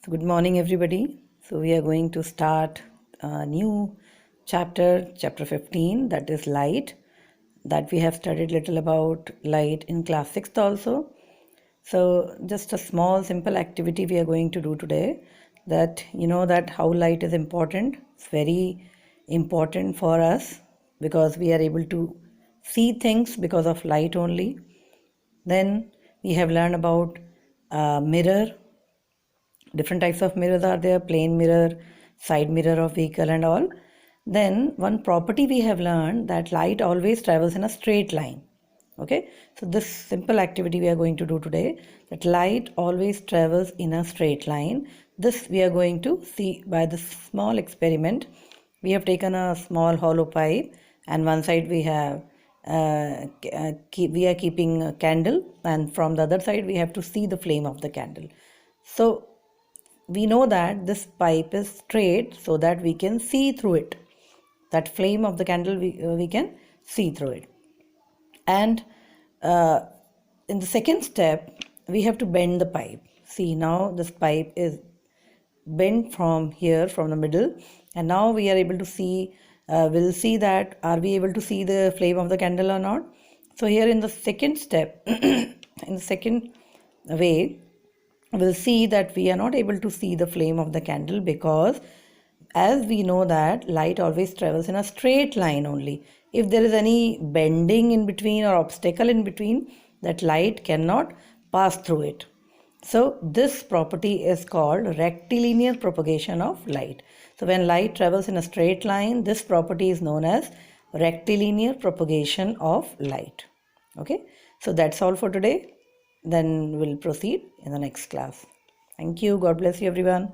So good morning, everybody. So we are going to start a new chapter 15, that is light. That we have studied little about light in class 6th also. So just a small simple activity we are going to do today. That you know that how light is important. It's very important for us because we are able to see things because of light only. Then we have learned about mirror. Different types of mirrors are there: plane mirror, side mirror of vehicle and all. Then one property we have learned, that light always travels in a straight line. Okay, so this simple activity we are going to do today, that light always travels in a straight line. This we are going to see by this small experiment. We have taken a small hollow pipe, and one side we have we are keeping a candle, and from the other side we have to see the flame of the candle. So we know that this pipe is straight so that we can see through it. That flame of the candle, we can see through it. And uh, in the second step, we have to bend the pipe. See, now this pipe is bent from here, from the middle, and now we are able to see, we'll see that are we able to see the flame of the candle or not. So here in the second step, in the second way, we'll see that we are not able to see the flame of the candle, because as we know that light always travels in a straight line only. If there is any bending in between or obstacle in between, that light cannot pass through it. So this property is called rectilinear propagation of light. So when light travels in a straight line, this property is known as rectilinear propagation of light. Okay, so that's all for today. Then we'll proceed in the next class. Thank you. God bless you, everyone.